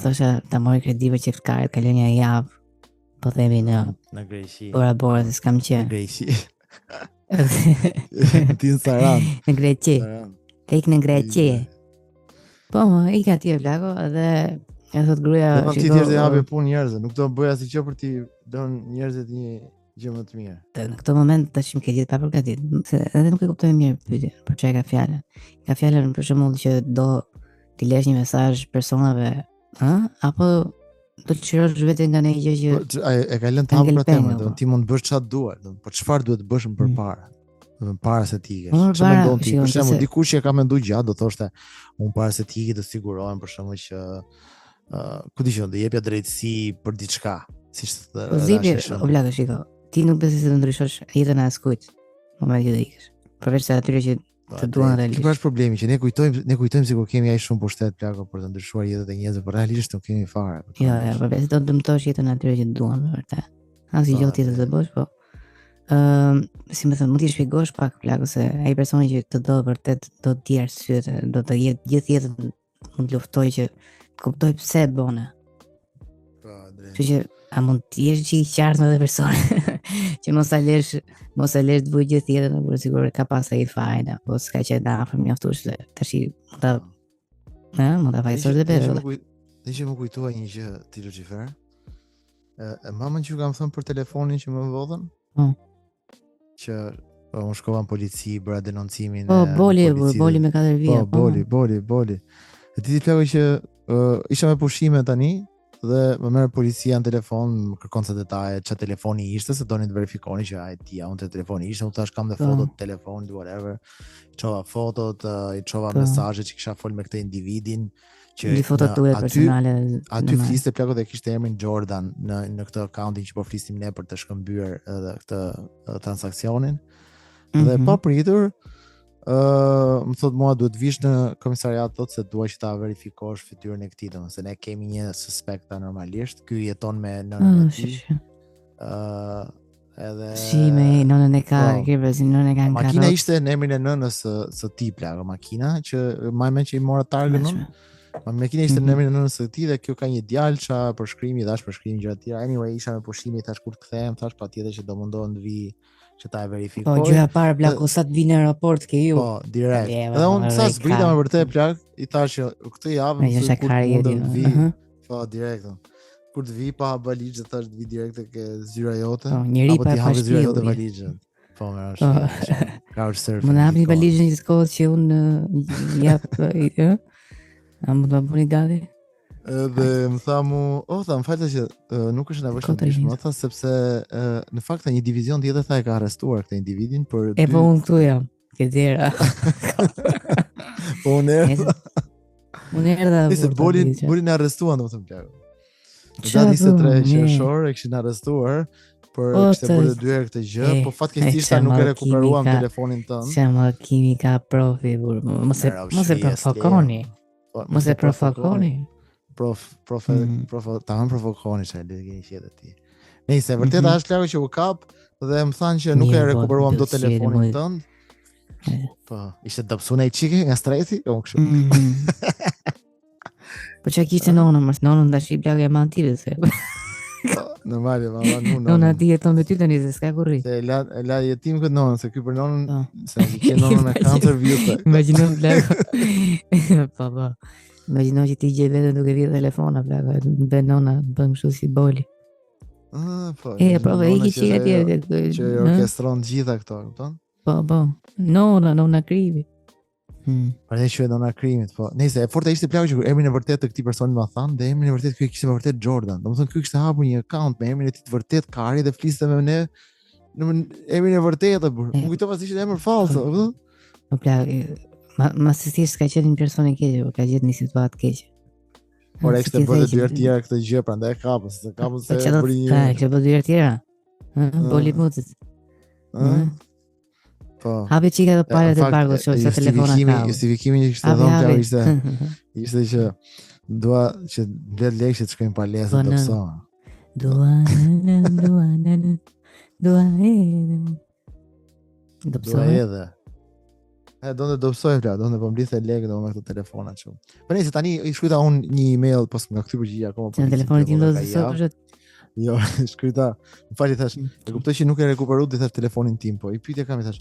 Thosha ta marr kredi për çiftkaret, kaloj një javë. Po themi në Greqi. Bora se s'kam qenë. Në Greqi. Ti në Saran. Në Greqi. Tek në Greqi. Po më ik atje vlago dhe e thot gruaja, shiko. Ti thjesht e hapi punë njerëzve, nuk do bëj asgjë për ti don njerëzit një gjë më të mirë. Në këtë moment tash më ke gjithë pa përgatitur, se edhe nuk e kuptoj mirë pyetjen, për çfarë ka fjalën. Ka fjalën për shembull që do t'i lësh një mesazh personave, apo do të çrosh vetë nga një gjë që e ka lënë të hapur për temën, do ti mund të bësh çfarë duhet, po çfarë duhet të bësh më përpara. Para se ti ikesh. Çfarë mendon ti? Për shembull, dikush që ka menduar gjatë do thoshte, unë para se ti ike do sigurohem për shembull që ku di që do jepja drejtësi për diçka, siç thotë. O vlaga, shiko. Ti nuk besoj se do ndryshosh jetën e askujt në momentin që do ikesh. Përveç se atyre që të duan realisht. Kjo është problemi që ne kujtojmë sikur kemi aq shumë pushtet plako për të ndryshuar jetën e njerëzve, por realisht nuk kemi fare. Jo, përveç se do të dëmtosh jetën e atyre që të duan vërtet. Asnjë gjë tjetër të bësh, po. Si më thënë, mund t'i shpjegosh pak plako se ai personi që të do vërtet do të di arsyet, do të jetë gjithë jetën mund të luftoj që të kuptoj pse e bëne. Po, drejt. Kështu që a mund të jesh që i qartë me dhe persone që mos e lesh të bëj gjithë jetën, por sigurisht ka pas ai fajin, apo s'ka që da afër mjaftueshë tash mund ta vajsosh dhe vetë. Dhe që më kujtua një gjë ti Lucifer. Mamën që kam thënë për telefonin që më vodhën. Që unë shkova në polici, bëra denoncimin. Po, boli me 4 vjet. Po, boli. E ti plako që isha me pushime tani dhe më merr policia në telefon, më kërkon sa detaje, çfarë telefoni ishte, se donin të verifikoni që ai tia unë te telefoni ishte, u thash kam dhe fotot të telefonit, whatever. Çova fotot, i çova mesazhet që kisha fol me këtë individin. Një foto tua personale. Aty fliste plako dhe kishte emrin Jordan në këtë accountin që po flisnim ne për të shkëmbyer edhe këtë transaksionin. Dhe pa pritur, më thot mua duhet vish në komisariat, thot se dua që ta verifikosh fytyrën e këtij, domethënë se ne kemi një suspekta normalisht, ky jeton me nënën e tij. Edhe me nënën e ka, nënën e ka në makina ishte në emrin e nënës së tij plako, makina që më që i mora targën unë. Makina ishte në emrin e nënës së tij dhe kjo ka një djalë ça përshkrimi, dash përshkrim gjëra të tjera. Anyway, isha me pushimi, thash kur të kthehem, thash patjetër që do mundohem të vi që ta e verifikoj. Po, gjëja para plako sa të vi në aeroport ke ju. Po, direkt. Dhe unë sa zbrita me vërtet plak, i thash që këtë javë më kur të vi. Po, direkt. Kur të vi pa valizhë, thash të vi direkt ke zyra jote. Apo ti hapi zyra jote valizhën. Po, më është. Couchsurfing. Më na hapni valizhën një kohë që unë jap A mund të bëni gati? Dhe më tha më falë që nuk është nevojshme të më tha sepse në fakt një divizion tjetër tha e ka arrestuar këtë individin për po unë këtu jam, ke dera. Po unë erdha. Nëse bolin e arrestuan domethënë plagë. Në datë 23 qershor e kishin arrestuar për kishte bërë 2 herë këtë gjë, po fatkeqësisht nuk e rekuperuam telefonin tënd. Çama kimika profi burr. Mos e provokoni. Mos e provokoni. Ta më provokoni që e lidhë një qetë ti. Nëse vërtet është plagë që u kap dhe më thanë që nuk e rekuperuam do telefonin tënd. Po, ishte dobësuna i çike nga stresi, o kështu. Po çka kishte nonën tash i plagë e mantive se. Normale, mama nuk. Nona di jeton me ty tani se s'ka kurrë. Se e la jetim këtë nonën, se ky për nonën, se ke nonën me kancer vjute. Imagjino plagë. Po. Imagjino që ti gje vetëm duke vjedhë telefona, plagë, bën nona, bën kështu si boli. Po. Po, iki çika tjetër. Që orkestron gjitha këto, kupton? Po. Nona krivi. Por ne që nona krimit, po. Nëse e forta ishte plagë që kur emrin e vërtet të këtij personi më thanë, dhe emrin e vërtet ky kishte vërtet Jordan. Domethënë ky kishte hapur një account me emrin e tij të vërtet Kari dhe fliste me ne në emrin e vërtetë burr. Unë kujtova se ishte emër falso, e kupton? Po plagë, masisht ka qenë një person i keq, ka gjetë një situatë keqe. Por ai kishte bërë 2 herë tjera këtë gjë, prandaj e kapën, se bëri një. Kishte bërë 2 herë tjera. Boli mucit. Po. Hapi çika të parë të bargut shoh se telefona ka. Justifikimi që kishte dhënë plagë ishte që dua që mbledh lekë që të shkojmë palesë të dobësohen. Dua edhe. Donte dobësoj plagë, donte po mblidhte lekë domun me këto telefona kështu. Po nëse tani i shkruajta unë një email pas nga këtë përgjigje akoma po. Në telefonin tim do të thoshë. Jo, shkruajta, më fal i thash, e kuptoj që nuk e rekuperoi dhe thash telefonin tim, po i pyetja kam i thash,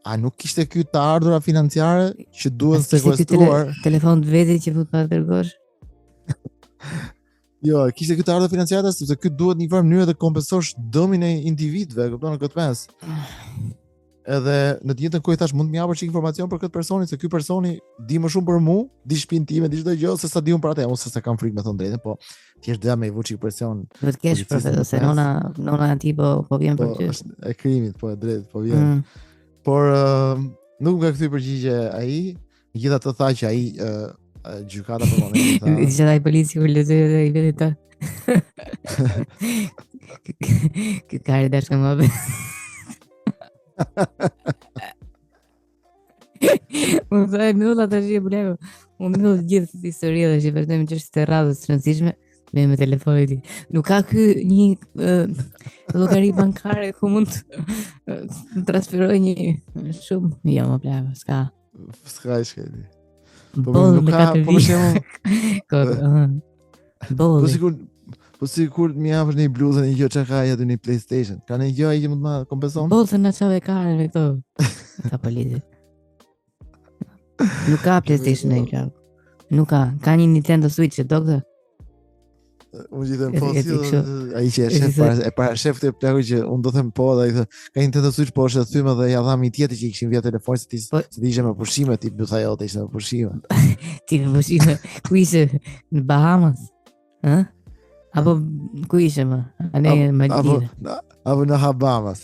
a nuk kishte ky të ardhura financiare që duhen sekuestruar? Telefon të vetit që fut pa dërgosh? Jo, kishte ky të ardhura financiare sepse ky duhet një farë mënyrë të kompensosh dëmin e individëve, kupton në këtë mes. Edhe në të njëjtën kohë thash mund të më japësh informacion për këtë personin se ky personi di më shumë për mua, di shtëpinë time, di çdo gjë se sa di unë për atë, ose se kam frikë me thënë drejtën, po thjesht doja me i vuçi presion. Do të kesh për se nona anti po vjen për ty. E krimit, po e drejt, po vjen. Por nuk më ka kthy përgjigje ai, megjithatë tha që ai gjykata për momentin tha. Diçka ai polici kur lezoi i vetë ta. Që ka dashur më bë. Unë thaj minuta të shqe bulego. Unë minuta gjithë historie dhe që vërtemi që është të radhës të rëndësishme me telefonit ti. Nuk ka ky një llogari bankare ku mund të transferoj një shumë. Jo, më plako, s'ka. S'ka i shkeli. Po nuk ka, po më shemë. Bolli. Po sikur më japësh një bluzë një gjë çka ka aty në PlayStation. Ka një gjë ai që mund të ma kompenson? Bolli na çave kanë me këto. Ta polici. Nuk ka PlayStation ai plak. Nuk ka. Ka një Nintendo Switch e doktor. Unë gjithëm po si ai që është shef e para shef të plaku që unë do them po dhe ai thotë ka Nintendo Switch po është thymë dhe ja dham i tjetër që i kishin vjet telefonin se ti ishe me pushime ti bytha jote ishte me pushime. Ti me pushime ku ishe në Bahamas? Ë? Apo ku ishe më? A ne në Maldive? Apo në Bahamas.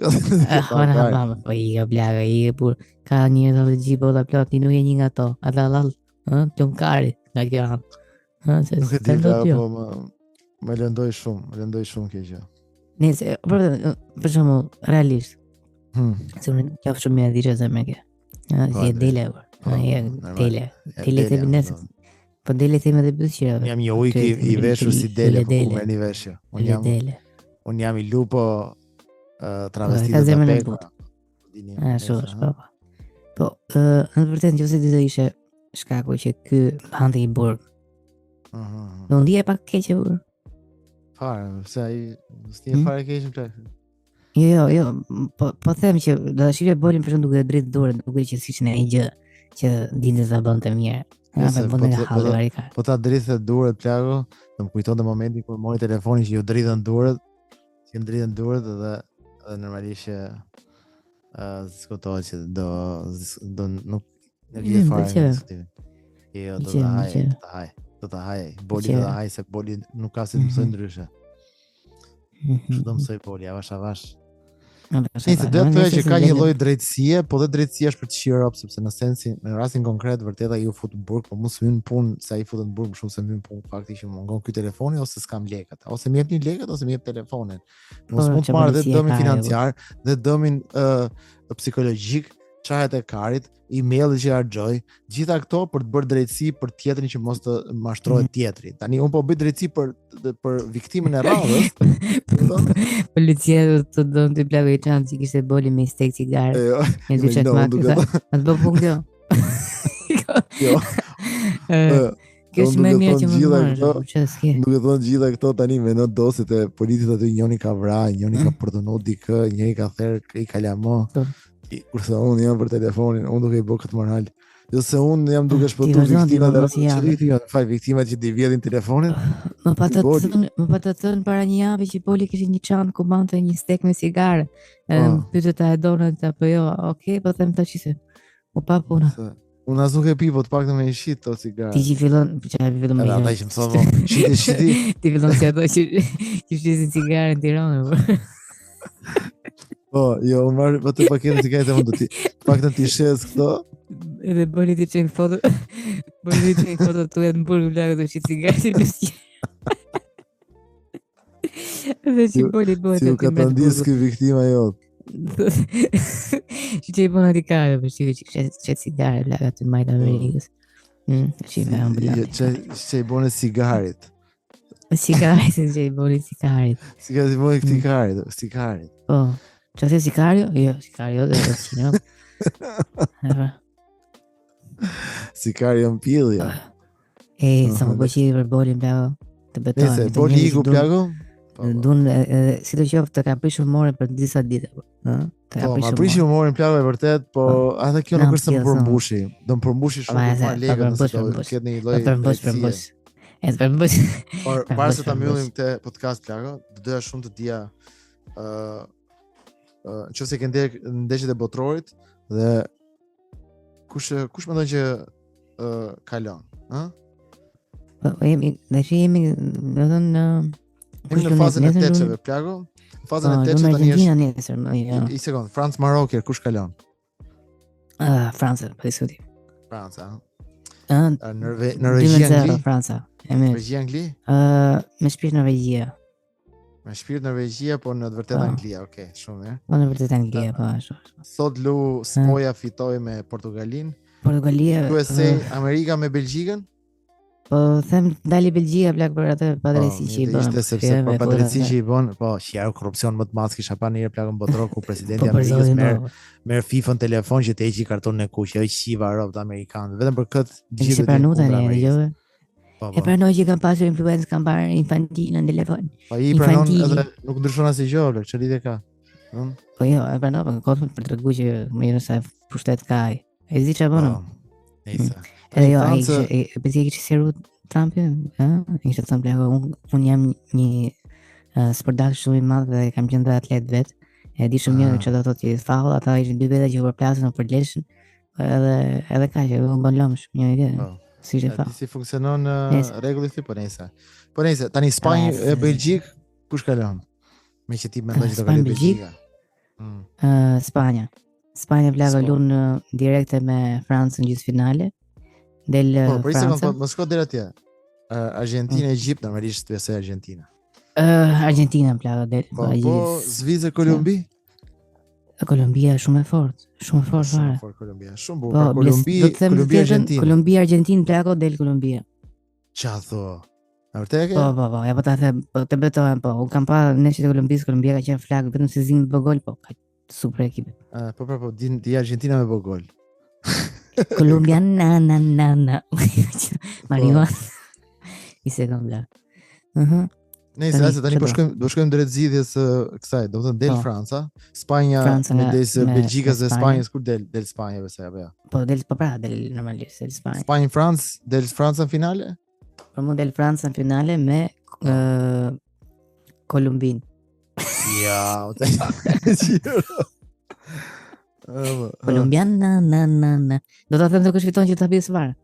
Në Bahamas, po i ka plaga, i pur ka një dhe gjipo dhe plot, ti nuk e një nga to, atë lall, plumkari nga kjo anë. Nuk e di, po më lëndoj shumë kjo gjë. Nëse, për shumë, realisht, se unë qafë shumë me adhishë se me kjo. Si e dele, dele të binesës. Po dele theme dhe bëdhëshira. Jam një ujk i veshur si dele, po ku me një veshje. Unë jam i lupo travestit dhe pekra. Shosh, po, në të vërtet në që se të ishe shkaku që kë hante i burg. Në ndi e pak keqe burg? Fare, se ai s'ti e fare keqe më plak. Jo, po them që do të shifje bolin për shumë duke dritë dorë, duke që si që në e gjë që dinte të bënd të mirë. Po ta drithe duret plago, do më kujton të momentin kur mori telefonin që ju drithen duret, dhe normalisht që diskutohet që do nuk e gjithë fare. Jo, do ta haj. Boli do ta haj se boli nuk ka si të mësoj ndryshe. Çdo do mësoj boli avash. Nëse do të thoya që ka një lloj drejtësie, po dhe drejtësia është për të shirë op, sepse në sensin, në rastin konkret vërtet ai u fut në burg, po mos hyn punë se ai futet në burg më shumë se hyn punë fakti që mungon ky telefoni ose s'kam lekët. Ose më jepni lekët ose më jep telefonin. Mos mund të marr dhe dëmin financiar, dhe dëmin psikologjik, çajet e karit, emailin që harxoj, gjitha këto për të bërë drejtësi për tjetrin që mos të mashtrohet tjetri. Tani un po bëj drejtësi për viktimën e radhës. Policia të don të plagoj çan që kishte boli me stek cigare. Ne dy çakmak. Atë bë punë kjo. Jo. Kjo është më mirë që më marrë. Duke thonë gjitha këto tani me në dosit e politit aty njëri ka vrarë, njëri ka përdhunuar dikë, njëri ka therr i kalamo. Kurse unë jam për telefonin, unë duke i bë këtë moral. Jo se unë jam duke shpëtuar viktimat që t'i vjedhin telefonin. Më pa të thënë para një javë që Poli kishte një çantë ku mbante një stek me cigare. Pyetët a e donat apo jo? Okej, po them tash se u pa puna. Unë as nuk e pi, po të paktën me shit to cigare. Ti që fillon me. Ata që më thonë, shiti. Ti fillon si ato që flisin cigare në Tiranë. Po, jo, unë marrë të paketën cigaret e mund të ti. Paktën ti shes këto. Edhe bëni ti çojnë foto. Bëni ti foto tu në burg vlagë të shit cigaret në si. Edhe si bëni bëhet. Si u ka të ndisë kë viktima jot. Që i bëna di kare, për shqivë që qëtë cigare vlagë të majtë Amerikës. Që i me ambulant. Që i bëne cigarit. Cigarit, që i bëni cigarit. Cigarit i bëni cigarit. Po. Që se Sicario? Jo, Sicario dhe Sicario. Sicario në pillja. Sa më bëqi për bolin plago të betojnë. Nese, boli i ku plago? Dun, si të qoftë të ka prishur more për disa dite. Po, ma prishur more në plago e vërtet, po atë kjo nuk është të më përmbushi. Do më përmbushi shumë të marrë legët nëse do këtë një loj përmbush. Por, parë se ta mbyllim këtë podcast plago, do doja shumë të dija nëse ke ndeshjet e botrorit dhe kush mendon që kalon, ë? Po jemi, do të në fazën e tetsheve plago. Fazën e tetsheve tani është. I sekond, France Marokë kush kalon? Franca, pa diskutim. Franca. Norvegjia Angli. Franca. Norvegjia Angli? Me shpirt Norvegjia. Me shpirt Norvegjia, po në të vërtetë Anglia, okay, shumë mirë. Po në vërtetë Anglia, po ashtu. Sot Spoja fitoi me Portugalin. Portugalia. USA, Amerika me Belgjikën? Po them dali Belgjika plak për atë padrejtësi që i bën. Ishte sepse për padrejtësi që i bën, po, shjaro korrupsion më të madh kisha pa në herë plakën botror ku presidenti i Amerikës merr FIFA-n telefon që të heqi kartonin e kuq, ajo qiva robët amerikanë. Vetëm për këtë gjithë pranuar tani, jo. E pranoj që kam pasur influencë, kam parë Infantino në telefon. Po i pranon edhe nuk ndryshon asnjë gjë, çfarë lidhje ka? Po jo, e pranoj për të treguar që më jeni sa pushtet ka ai. E di çfarë bën? Nice. Edhe jo, ai pse kishte sqaruar Trumpi, ishte thënë plako, un jam një sportar shumë i madh dhe kam qenë atlet vet. E di shumë mirë çfarë do të thotë faull, ata ishin dy veta që përplasën për leshën. Edhe kaq, u bën lëmsh, një ide. Si funksionon rregulli këtu po nejse. Po nejse, tani Spanjë e Belgjik kush kalon? Me që ti mendon që do kaloj Belgjika. Spanja. Spanja vlaga lun direkte me Francën në gjysmëfinale. Del Franca. Po, mos shko deri atje. Argentinë, Egjipt, normalisht besoj Argentina. Argentina vlaga del. Po, Zvicër, Kolumbi? Kolombia shumë e fortë, shumë fare. Kolombia, shumë bukur. Kolombia Argentinë. Kolombia Argentinë plako del Kolombia. Çfarë thua? A vërtet e ke? Po, ja po ta them, po të betohem, po. Un kam pa neshjet e Kolombisë, Kolombia ka qenë flak vetëm se zinë bë gol, po ka super ekip. Po, di Argentina me bë gol. Kolombia na. Mario. I sekond bla. Nëse tani do shkojmë drejt zgjidhjes së kësaj, do të thënë del Franca, Spanja midis Belgjikës dhe Spanjës, kur del Spanja besoj apo jo? Po del normalisht del Spanja. Spanja Francë, del Franca në finale? Po mund del Franca në finale me Kolumbin. Ja, Kolumbian na. Do ta them të kush fiton që ta bëj svar.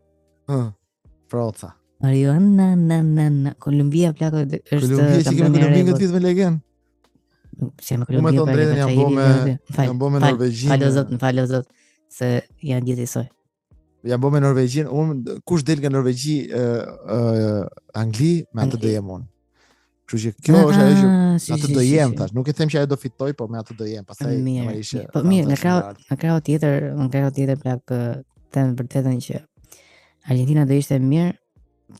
Froca. Marijuana, Kolumbia plako është Kolumbia që kemi Kolumbia këtë vit me legend. Se më Kolumbia thonë drejtën janë bo me Norvegjin. Falë zot, se janë gjithë isoj. Janë bo me Norvegjin, kush del nga Norvegji Angli, me atë do jem unë. Kështu që kjo është ajo që atë do jem tash. Nuk e them që ajo do fitoj, po me atë do jem. Pastaj normalisht. Po mirë, në krau tjetër plak them vërtetën që Argentina do ishte mirë,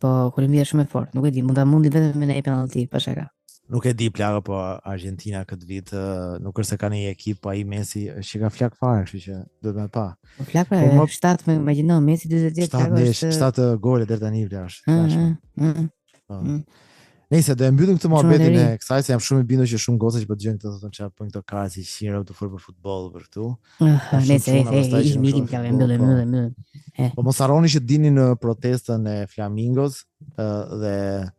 po Kolumbia është shumë e fortë. Nuk e di, mundi vetëm me një penalti pa shaka. Nuk e di plagë, po Argentina këtë vit nuk është se ka një ekip, po ai Messi që ka flak fare, kështu që duhet me pa. Po flak pra, 7 me imagjino Messi 40 vjet plagë është 7 gole deri tani plagë. Nëse do e mbyllim këtë muhabetin e kësaj, se jam shumë i bindur që shumë goca që po dëgjojnë këtë thonë çfarë po këto karë si qira të fol për futboll për këtu. Nëse ikim plagë mbyllim. Po mos harroni që dini në protestën e Flamingos dhe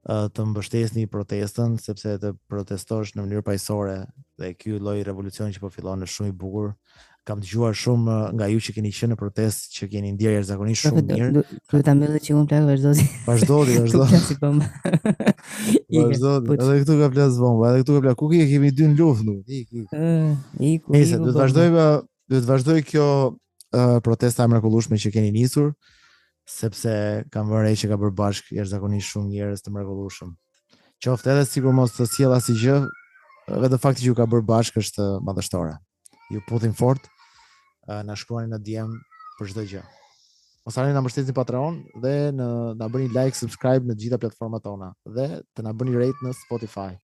të mbështesni protestën, sepse të protestosh në mënyrë paqësore dhe ky lloj revolucioni që po fillon është shumë i bukur. Kam dëgjuar shumë nga ju që keni qenë në protestë, që keni ndjerë jashtëzakonisht shumë mirë. Duhet ta mbylli që unë plagë vazhdo. Edhe këtu ka plas bomba, edhe këtu ka plas. Ku kemi dy në luftë, Iku. Duhet vazhdoj kjo protesta e mrekullueshme që keni nisur, sepse kam vënë re që ka bërë bashkë jashtëzakonisht shumë njerëz të mrekullueshëm. Qoftë edhe sikur mos të sjell asgjë, vetëm fakti që ju ka bërë bashkë është madhështore. Ju putin fort, na shkruani në DM për çdo gjë. Mos harroni na mbështetni Patreon dhe na bëni like, subscribe në të gjitha platformat tona dhe të na bëni rate në Spotify.